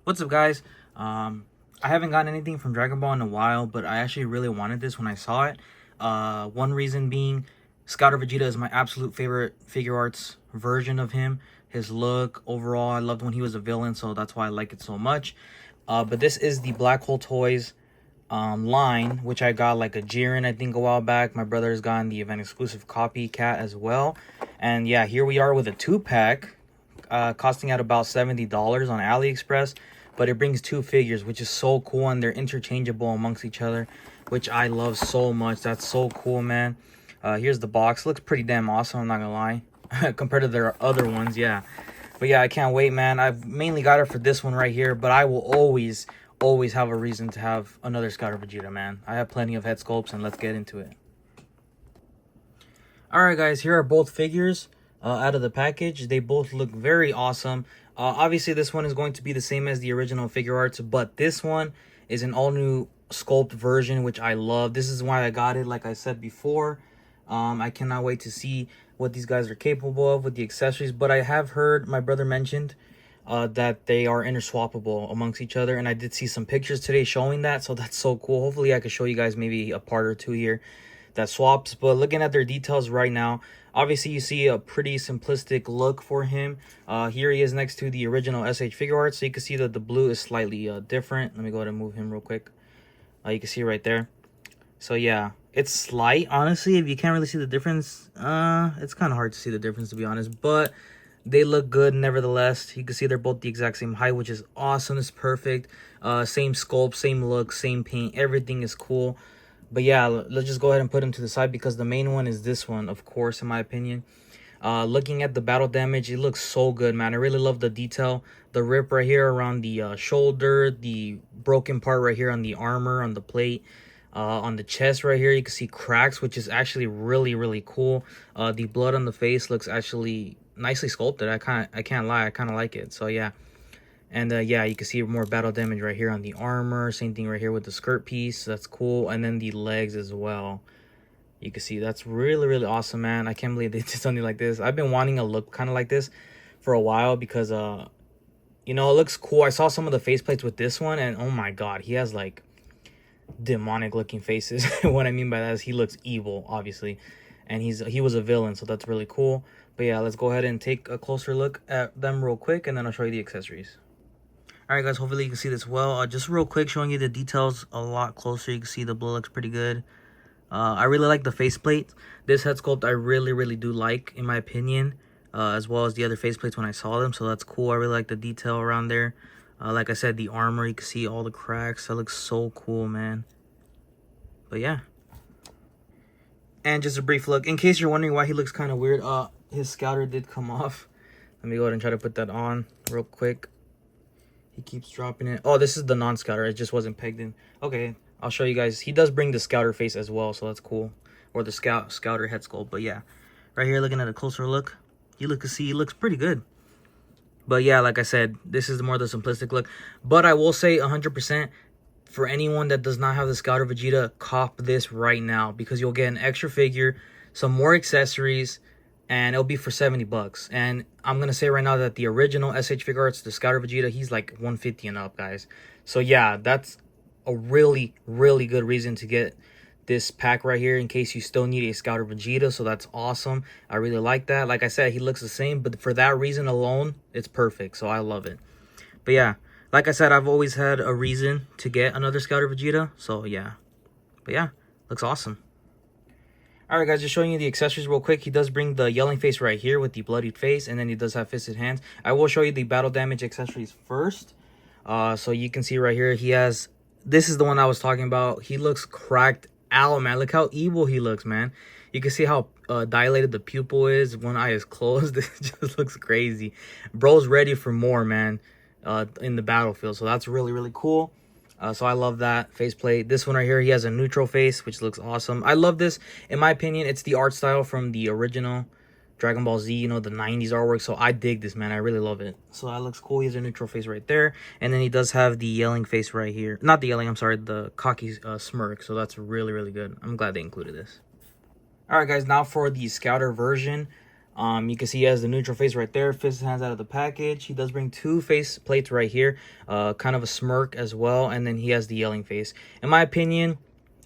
What's up, guys? I haven't gotten anything from Dragon Ball in a while, but I actually really wanted this when I saw it. One reason being, Scouter Vegeta is my absolute favorite figure arts version of him. His look, overall, I loved when he was a villain, so that's why I like it so much. But this is the Black Hole Toys line, which I got like a Jiren, I think, a while back. My brother's gotten the event exclusive copycat as well. And yeah, here we are with a 2-pack. Costing at about $70 on AliExpress, but it brings 2 figures, which is so cool, and they're interchangeable amongst each other, which I love so much. That's so cool, man. Here's the box. Looks pretty damn awesome, I'm not gonna lie, compared to their other ones. Yeah, but yeah, I can't wait, man. I've mainly got it for this one right here, but I will always have a reason to have another Scouter Vegeta, man. I have plenty of head sculpts, and let's get into it. Alright, guys, here are both figures out of the package. They both look very awesome. Obviously, this one is going to be the same as the original figure arts, but this one is an all-new sculpt version, which I love. This is why I got it, like I said before. I cannot wait to see what these guys are capable of with the accessories, but I have heard, my brother mentioned, that they are interswappable amongst each other, and I did see some pictures today showing that, so that's so cool. Hopefully, I could show you guys maybe a part or two here that swaps. But looking at their details right now, obviously you see a pretty simplistic look for him. Here he is next to the original SH figure art, so you can see that the blue is slightly different. Let me go ahead and move him real quick. You can see right there. So yeah, it's slight. Honestly, if you can't really see the difference, it's kind of hard to see the difference, to be honest, but they look good nevertheless. You can see they're both the exact same height, which is awesome. It's perfect. Same sculpt, same look, same paint, everything is cool. But yeah, let's just go ahead and put him to the side, because the main one is this one, of course, in my opinion. Looking at the battle damage, it looks so good, man. I really love the detail. The rip right here around the shoulder, the broken part right here on the armor, on the plate, on the chest right here, you can see cracks, which is actually really cool. The blood on the face looks actually nicely sculpted. I can't lie, I kind of like it. So yeah. And yeah, you can see more battle damage right here on the armor. Same thing right here with the skirt piece. That's cool. And then the legs as well. You can see that's really awesome, man. I can't believe they did something like this. I've been wanting a look kind of like this for a while, because you know, it looks cool. I saw some of the faceplates with this one, and oh my god, he has like demonic looking faces. What I mean by that is he looks evil, obviously, and he was a villain, so that's really cool. But yeah, let's go ahead and take a closer look at them real quick, and then I'll show you the accessories. Alright, guys, hopefully you can see this well. Just real quick, showing you the details a lot closer. You can see the blue looks pretty good. I really like the faceplate. This head sculpt I really do like, in my opinion, as well as the other faceplates when I saw them, so that's cool. I really like the detail around there. Like I said, the armor, you can see all the cracks. That looks so cool, man. But yeah. And just a brief look, in case you're wondering why he looks kind of weird, his scouter did come off. Let me go ahead and try to put that on real quick. He keeps dropping it. Oh, this is the non-scouter. It just wasn't pegged in. Okay, I'll show you guys. He does bring the scouter face as well, so that's cool. Or the scouter head sculpt. But yeah, right here, looking at a closer look, you can see he looks pretty good. But yeah, like I said, this is more the simplistic look. But I will say 100%, for anyone that does not have the Scouter Vegeta, cop this right now, because you'll get an extra figure, some more accessories, and it'll be for 70 bucks. And I'm gonna say right now that the original SH figure arts, the Scouter Vegeta, he's like 150 and up, guys. So yeah, that's a really good reason to get this pack right here, in case you still need a Scouter Vegeta. So that's awesome. I really like that. Like I said, he looks the same, but for that reason alone, it's perfect. So I love it. But yeah, like I said, I've always had a reason to get another Scouter Vegeta. So yeah. But yeah, looks awesome. Alright, guys, just showing you the accessories real quick. He does bring the yelling face right here with the bloodied face, and then he does have fisted hands. I will show you the battle damage accessories first. So you can see right here, he has... This is the one I was talking about. He looks cracked out, man. Look how evil he looks, man. You can see how dilated the pupil is. One eye is closed. It just looks crazy. Bro's ready for more, man, in the battlefield. So that's really cool. So I love that faceplate. This one right here, he has a neutral face, which looks awesome. I love this. In my opinion, it's the art style from the original Dragon Ball Z, you know, the 90s artwork. So I dig this, man. I really love it. So that looks cool. He has a neutral face right there. And then he does have the yelling face right here. Not the yelling, I'm sorry, the cocky smirk. So that's really good. I'm glad they included this. Alright, guys, now for the Scouter version. You can see he has the neutral face right there. Fist his hands out of the package. He does bring 2 face plates right here. Kind of a smirk as well, and then he has the yelling face. In my opinion,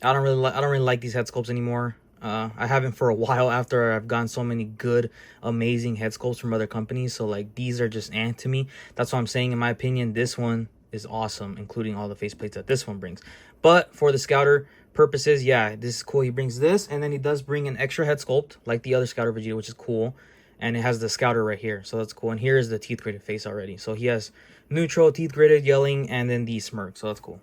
I don't really like these head sculpts anymore. I haven't for a while after I've gotten so many good, amazing head sculpts from other companies. So like these are just to me. That's what I'm saying. In my opinion, this one is awesome, including all the face plates that this one brings. But for the scouter purposes, yeah, this is cool. He brings this, and then he does bring an extra head sculpt like the other scouter Vegeta, which is cool. And it has the scouter right here, so that's cool. And here is the teeth gritted face already. So he has neutral, teeth gritted, yelling, and then the smirk. So that's cool.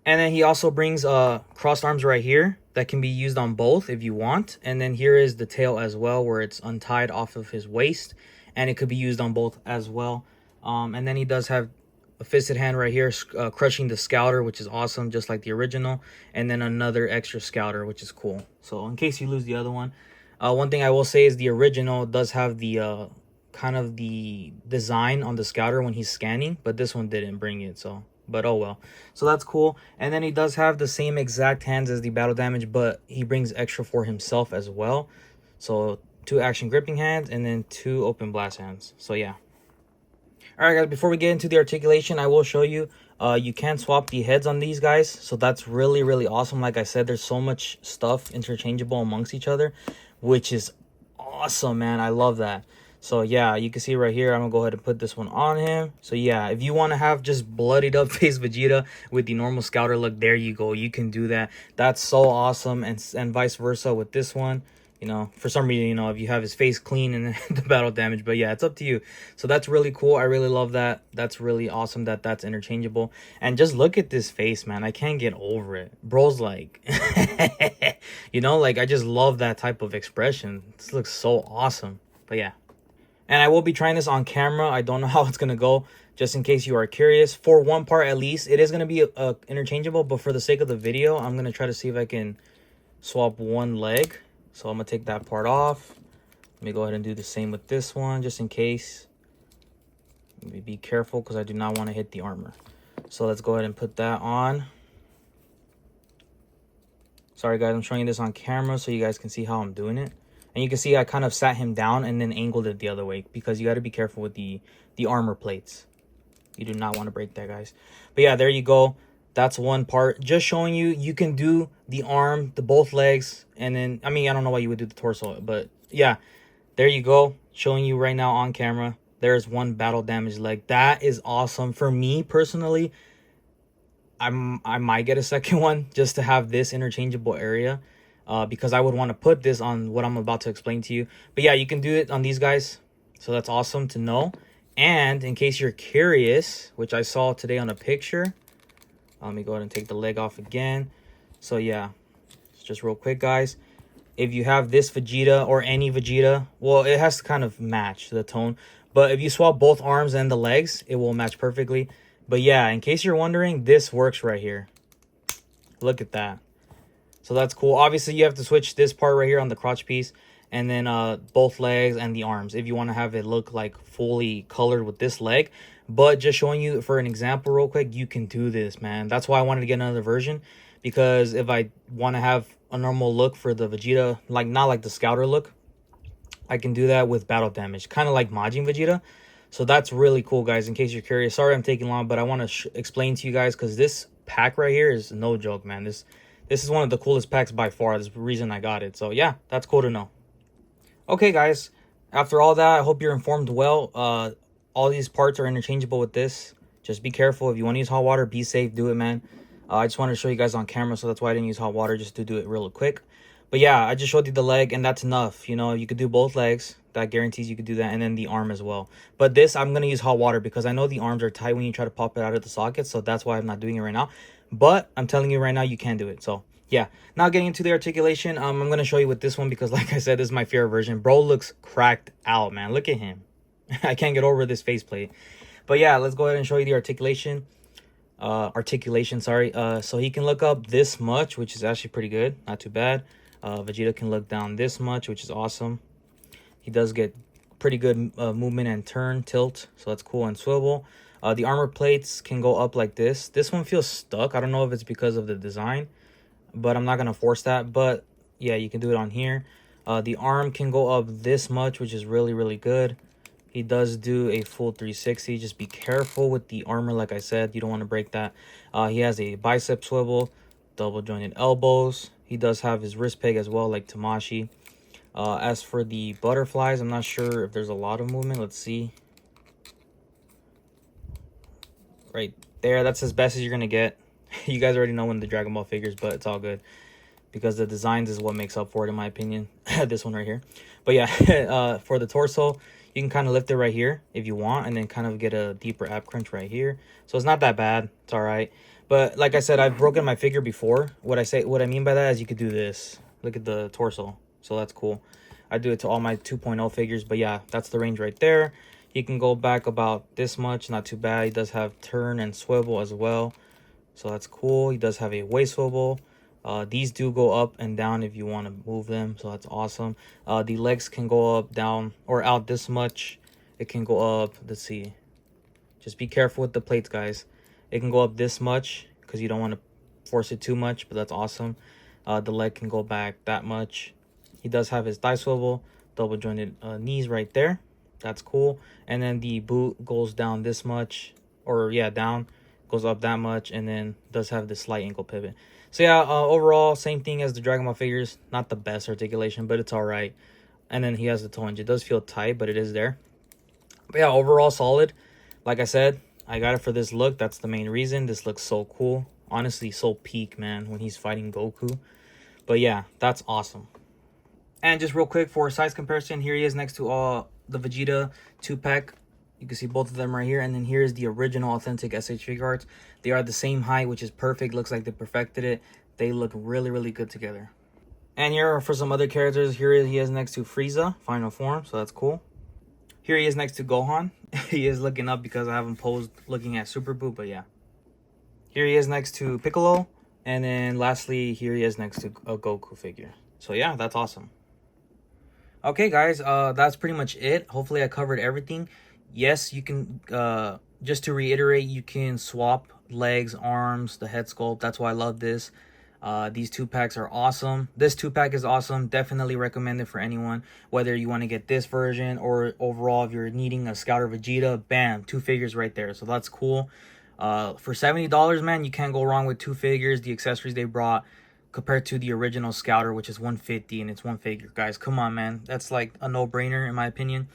And then he also brings crossed arms right here that can be used on both if you want. And then here is the tail as well, where it's untied off of his waist, and it could be used on both as well. And then he does have a fisted hand right here, crushing the scouter, which is awesome, just like the original. And then another extra scouter, which is cool. So in case you lose the other one. One thing I will say is the original does have the kind of the design on the scouter when he's scanning, but this one didn't bring it, so but oh well. So that's cool. And then he does have the same exact hands as the battle damage, but he brings extra for himself as well. So 2 action gripping hands and then 2 open blast hands. So yeah. All right, guys, before we get into the articulation, I will show you you can swap the heads on these guys, so that's really awesome. Like I said, there's so much stuff interchangeable amongst each other, which is awesome, man. I love that. So yeah, you can see right here, I'm gonna go ahead and put this one on him. So yeah, if you want to have just bloodied up face Vegeta with the normal scouter look, there you go, you can do that. That's so awesome. And vice versa with this one, you know, for some reason, you know, if you have his face clean and the battle damage, but yeah, it's up to you. So that's really cool. I really love that. That's really awesome that that's interchangeable. And just look at this face, man. I can't get over it. Bro's like, you know, like I just love that type of expression. This looks so awesome. But yeah. And I will be trying this on camera. I don't know how it's going to go, just in case you are curious. For one part at least, it is going to be interchangeable, but for the sake of the video, I'm going to try to see if I can swap one leg. So I'm going to take that part off. Let me go ahead and do the same with this one, just in case. Let me be careful because I do not want to hit the armor. So let's go ahead and put that on. Sorry, guys, I'm showing you this on camera so you guys can see how I'm doing it. And you can see I kind of sat him down and then angled it the other way because you got to be careful with the armor plates. You do not want to break that, guys. But yeah, there you go. That's one part. Just showing you, you can do the arm, the both legs, and then, I mean, I don't know why you would do the torso, but yeah, there you go. Showing you right now on camera. There's one battle damage leg. That is awesome. For me, personally, I might get a second one just to have this interchangeable area. Because I would want to put this on what I'm about to explain to you. But yeah, you can do it on these guys. So that's awesome to know. And in case you're curious, which I saw today on a picture, let me go ahead and take the leg off again. So yeah, just real quick, guys. If you have this Vegeta or any Vegeta, well, it has to kind of match the tone. But if you swap both arms and the legs, it will match perfectly. But yeah, in case you're wondering, this works right here. Look at that. So that's cool. Obviously, you have to switch this part right here on the crotch piece, and then both legs and the arms if you want to have it look like fully colored with this leg. But just showing you for an example real quick, you can do this, man. That's why I wanted to get another version, because if I want to have a normal look for the Vegeta, like not like the scouter look, I can do that with battle damage, kind of like Majin Vegeta. So that's really cool, guys, in case you're curious. Sorry I'm taking long, but I want to explain to you guys because this pack right here is no joke, man. This is one of the coolest packs by far. That's the reason I got it. So yeah, that's cool to know. Okay, guys, after all that, I hope you're informed well. All these parts are interchangeable with this. Just be careful. If you want to use hot water, be safe. Do it, man. I just wanted to show you guys on camera, so that's why I didn't use hot water, just to do it real quick. But yeah, I just showed you the leg, and that's enough. You know, you could do both legs. That guarantees you could do that, and then the arm as well. But this, I'm going to use hot water because I know the arms are tight when you try to pop it out of the socket, so that's why I'm not doing it right now. But I'm telling you right now, you can do it. So yeah, now getting into the articulation, I'm going to show you with this one because, like I said, this is my favorite version. Bro looks cracked out, man. Look at him. I can't get over this faceplate. But yeah, let's go ahead and show you the articulation. So he can look up this much, which is actually pretty good. Not too bad. Vegeta can look down this much, which is awesome. He does get pretty good movement and turn, tilt. So that's cool, and swivel. The armor plates can go up like this. This one feels stuck. I don't know if it's because of the design, but I'm not going to force that. But yeah, you can do it on here. The arm can go up this much, which is really, really good. He does do a full 360. Just be careful with the armor, like I said. You don't want to break that. He has a bicep swivel, double jointed elbows. He does have his wrist peg as well, like Tamashi. As for the butterflies, I'm not sure if there's a lot of movement. Let's see. Right there, that's as best as you're going to get. You guys already know when the Dragon Ball figures, but it's all good. Because the designs is what makes up for it, in my opinion. This one right here. But yeah, for the torso, you can kind of lift it right here if you want, and then kind of get a deeper ab crunch right here. So it's not that bad. It's all right. But like I said, I've broken my figure before. What I mean by that is you could do this. Look at the torso. So that's cool. I do it to all my 2.0 figures. But yeah, that's the range right there. He can go back about this much. Not too bad. He does have turn and swivel as well. So that's cool. He does have a waist swivel. These do go up and down if you want to move them, so that's awesome. The legs can go up, down, or out this much. It can go up, let's see. Just be careful with the plates, guys. It can go up this much because you don't want to force it too much, but that's awesome. The leg can go back that much. He does have his thigh swivel, double jointed knees right there. That's cool. And then the boot goes down this much, or yeah, down, goes up that much, and then does have this slight ankle pivot. So yeah, overall, same thing as the Dragon Ball figures. Not the best articulation, but it's all right. And then he has the toe hinge. It does feel tight, but it is there. But yeah, overall, solid. Like I said, I got it for this look. That's the main reason. This looks so cool. Honestly, so peak, man, when he's fighting Goku. But yeah, that's awesome. And just real quick for size comparison, here he is next to the Vegeta 2-pack. You can see both of them right here. And then here's the original authentic SH Figuarts. They are the same height, which is perfect. Looks like they perfected it. They look really, really good together. And here are for some other characters. Here he is next to Frieza, final form. So that's cool. Here he is next to Gohan. He is looking up because I have him posed looking at Super Boo, but yeah. Here he is next to Piccolo. And then lastly, here he is next to a Goku figure. So yeah, that's awesome. Okay, guys, that's pretty much it. Hopefully I covered everything. Yes, you can, just to reiterate, you can swap legs, arms, the head sculpt. That's why I love this. These 2-packs are awesome. This 2-pack is awesome. Definitely recommend it for anyone. Whether you want to get this version or overall, if you're needing a Scouter Vegeta, bam, 2 figures right there. So that's cool. For $70, man, you can't go wrong with 2 figures. The accessories they brought compared to the original Scouter, which is $150 and it's 1 figure. Guys, come on, man. That's like a no-brainer in my opinion.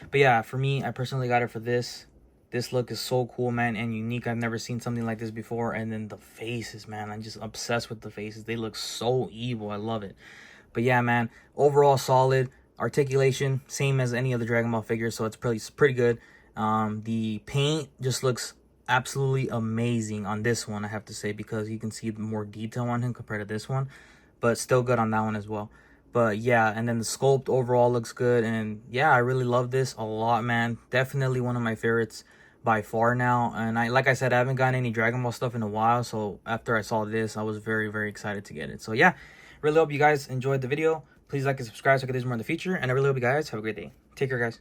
But yeah, for me, I personally got it for this. This look is so cool, man, and unique. I've never seen something like this before. And then the faces, man. I'm just obsessed with the faces. They look so evil. I love it. But yeah, man, overall solid. Articulation, same as any other Dragon Ball figure, so it's pretty good. The paint just looks absolutely amazing on this one, I have to say, because you can see more detail on him compared to this one. But still good on that one as well. But yeah, and then the sculpt overall looks good. And yeah, I really love this a lot, man. Definitely one of my favorites by far now. And like I said, I haven't gotten any Dragon Ball stuff in a while. So after I saw this, I was very, very excited to get it. So yeah, really hope you guys enjoyed the video. Please like and subscribe so I can do more in the future. And I really hope you guys have a great day. Take care, guys.